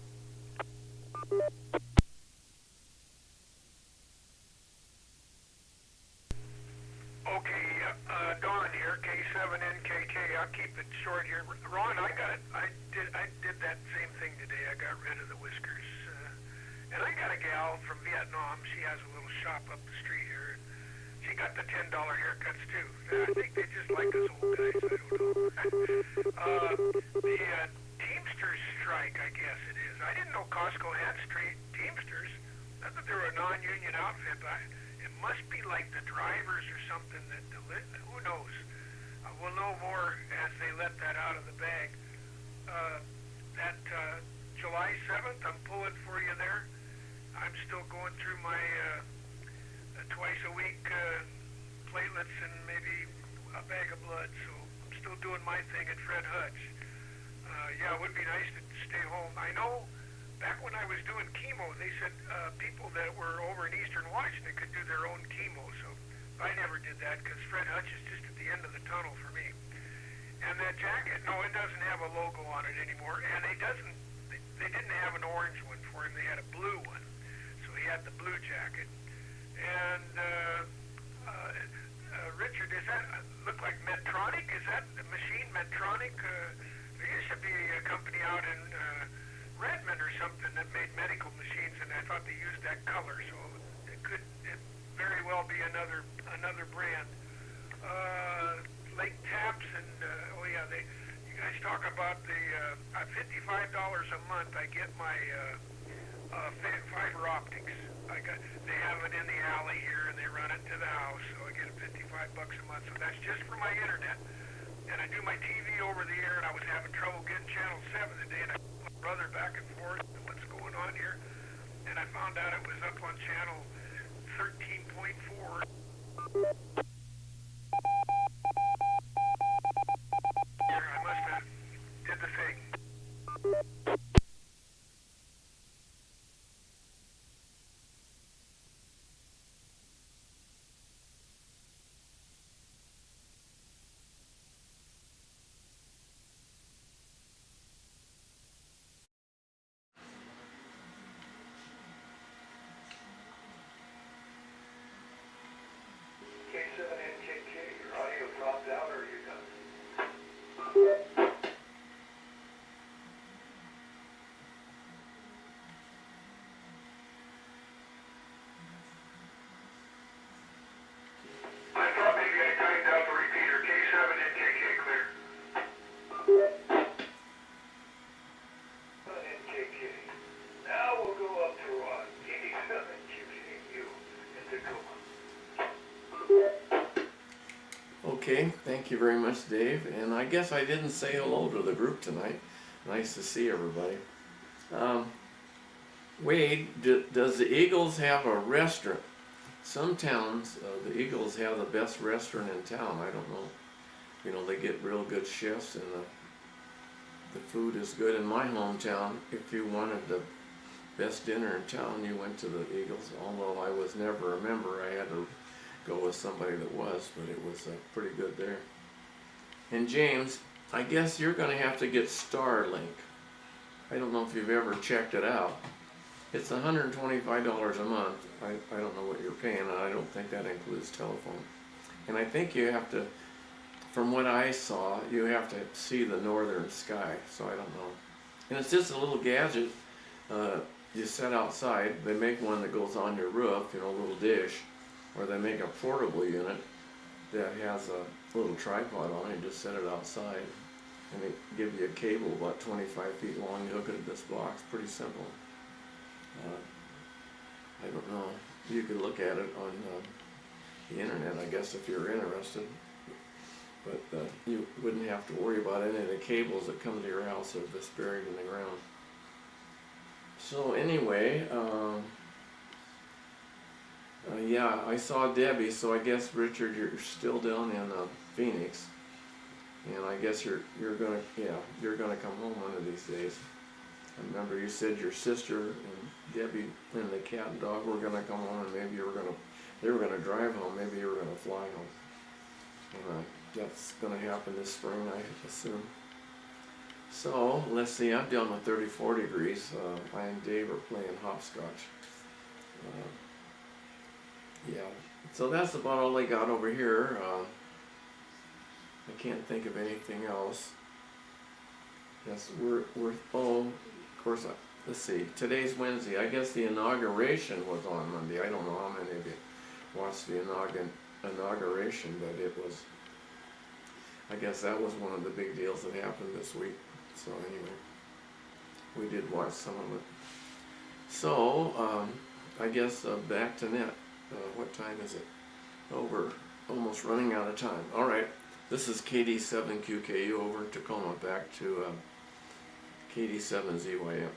Okay, Don here, K7NKK. I'll keep it short here. Ron, I did that same thing today. I got rid of the whiskers. And I got a gal from Vietnam. She has a little shop up the street here. She got the $10 haircuts too. I think they just like us old guys. I don't know. The Teamsters strike, I guess it is. I didn't know Costco had straight Teamsters. I thought they were a non-union outfit. It must be like the drivers or something that who knows. We'll know more as they let that out of the bag. That July 7th, I'm pulling for you there. I'm still going through my twice a week platelets and maybe a bag of blood, so I'm still doing my thing at Fred Hutch. Yeah, it would be nice to stay home. I know back when I was doing chemo, they said people that were over in Eastern Washington could do their own chemo, so I never did that because Fred Hutch is just at the end of the tunnel for me. And that jacket, no, it doesn't have a logo on it anymore, and they didn't have an orange one for him. They had a blue one, so he had the blue jacket. And Richard, does that look like Medtronic? Is that the machine Medtronic? There used to be a company out in Redmond or something that made medical machines, and I thought they used that color, so it very well be another brand. Lake Taps and oh yeah, you guys talk about the $55 a month. I get my fiber optics. They have it in the alley here, and they run it to the house, so I get $55 a month. So that's just for my internet. And I do my TV over the air, and I was having trouble getting channel 7 today, and I put my brother back and forth and what's going on here, and I found out it was up on channel 13.4. I must have did the thing. K7NKK, your audio dropped out or are you done? I thought maybe I tightened out the repeater. K7NKK clear. NKK. Now we'll go up to Ron, KD7QKU in Tacoma. Okay, thank you very much, Dave. And I guess I didn't say hello to the group tonight. Nice to see everybody. Wade, does the Eagles have a restaurant? Some towns, the Eagles have the best restaurant in town. I don't know. You know, they get real good chefs, and the food is good. In my hometown, if you wanted the best dinner in town, you went to the Eagles. Although I was never a member, I had to go with somebody that was, but it was pretty good there. And James, I guess you're going to have to get Starlink. I don't know if you've ever checked it out. It's $125 a month. I don't know what you're paying, and I don't think that includes telephone. And I think you have to, from what I saw, you have to see the northern sky, so I don't know. And it's just a little gadget you set outside. They make one that goes on your roof, you know, a little dish, or they make a portable unit that has a little tripod on it. You just set it outside, and they give you a cable about 25 feet long. You hook it at this box. Pretty simple. I don't know. You could look at it on the internet, I guess, if you're interested. But you wouldn't have to worry about any of the cables that come to your house if it's buried in the ground. So anyway, yeah, I saw Debbie, so I guess Richard, you're still down in Phoenix, and I guess you're gonna come home one of these days. I remember you said your sister and Debbie and the cat and dog were gonna come home, and maybe they were gonna drive home, maybe you were gonna fly home. And that's gonna happen this spring, I assume. So let's see, I'm down to 34 degrees. I and Dave are playing hopscotch. Yeah, so that's about all I got over here. I can't think of anything else. Yes, of course, let's see, today's Wednesday. I guess the inauguration was on Monday. I don't know how many of you watched the inauguration, but it was, I guess that was one of the big deals that happened this week. So anyway, we did watch some of it. So, I guess back to net. What time is it? Oh, we're almost running out of time. All right, this is KD7QKU over in Tacoma, back to KD7ZYM.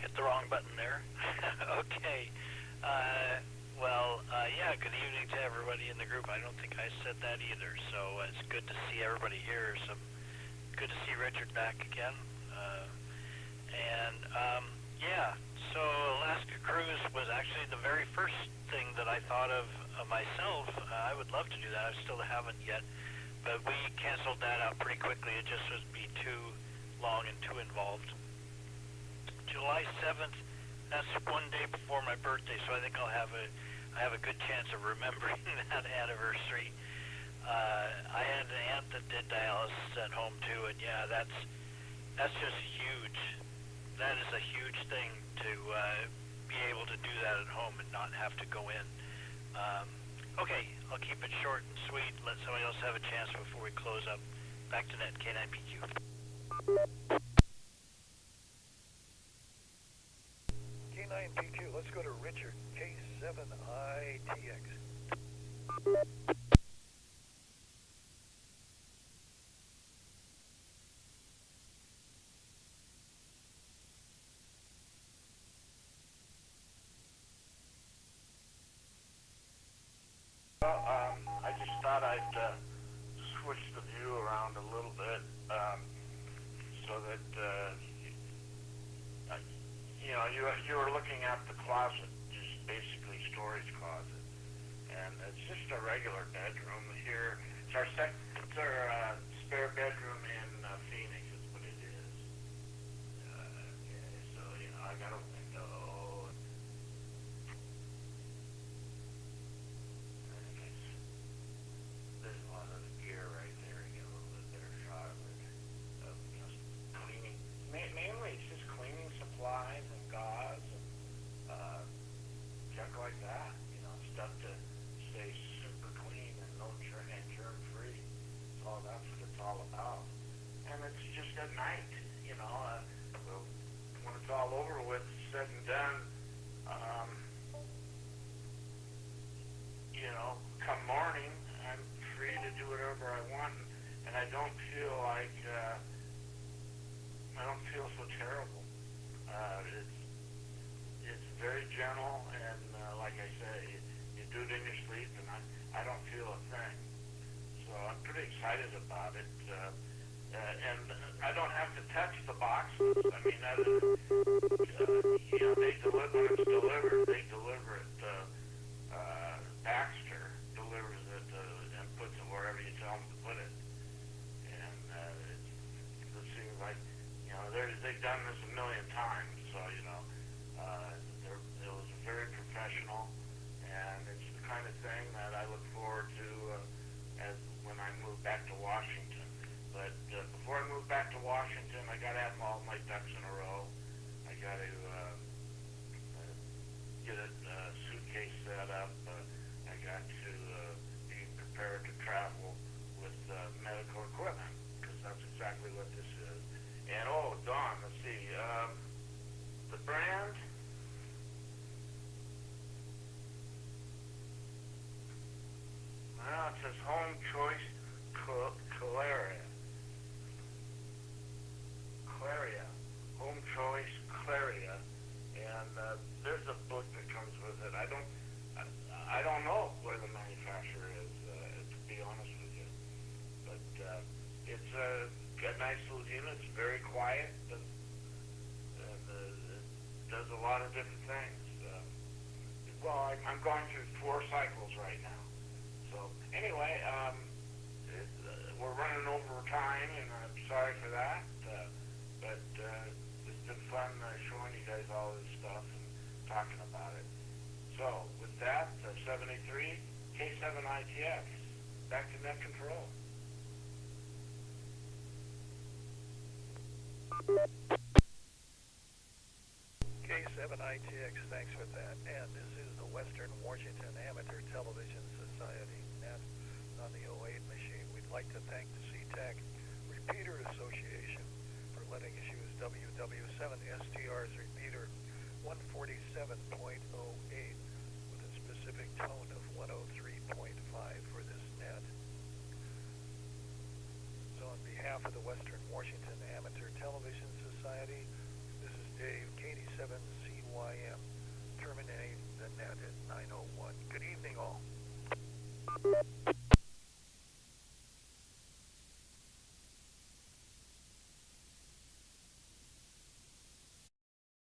Hit the wrong button there. Okay. Yeah, good evening to everybody in the group. I don't think I said that either, so it's good to see everybody here. Good to see Richard back again. Yeah, so Alaska Cruise was actually the very first thing that I thought of myself. I would love to do that. I still haven't yet, but we canceled that out pretty quickly. It just would be too long and too involved. July 7th, that's one day before my birthday, so I think I have a good chance of remembering that anniversary. I had an aunt that did dialysis at home too, and yeah, that's just huge. That is a huge thing to be able to do that at home and not have to go in. Okay, I'll keep it short and sweet. Let somebody else have a chance before we close up. Back to net K9PQ. K9PQ, let's go to Richard, K7ITX. Well, I just thought I'd switch the view around a little bit so that you were looking at the closet, just basically storage closet, and it's just a regular bedroom here. It's our spare bedroom in Phoenix. Is what it is. So I got a window. There's a lot of the gear right there. You get a little bit better shot of it. Cleaning. Mainly, it's just cleaning supplies and gauze and junk like that. Stuff to stay super clean and germ free. That's what it's all about. And it's just at night. When it's all over with, said and done. Come morning, I'm free to do whatever I want, and I don't feel like I don't feel so terrible. It's very gentle, and like I say, you do it in your sleep, and I don't feel a thing. So I'm pretty excited about it, and I don't have to touch the boxes. I mean, they deliver when it's delivered. They deliver it. Baxter delivers it and puts it wherever you tell them to put it. And it seems like they've done this a million times. So it was very professional, and it's the kind of thing that I look forward to as when I move back to Washington. But before I move back to Washington, I got to have all my ducks in a row. I got to brand? Well, it says Home Choice Claria. Claria. Home Choice Claria. And there's a book that comes with it. I don't know where the manufacturer is, to be honest with you. But it's a nice little unit. It's very quiet. It does a lot of different things. Well, I'm going through 4 cycles right now. So anyway, we're running over time, and I'm sorry for that. But it's been fun showing you guys all this stuff and talking about it. So with that, 783 K7ITX, back to net control. K7ITX, thanks for that. And this is the Western Washington Amateur Television Society net on the 08 machine. We'd like to thank the SeaTac Repeater Association for letting us use WW7STR's repeater 147.08 with a specific tone of 103.5 for this net. So on behalf of the Western Washington Amateur Television Society, this is Dave. Katie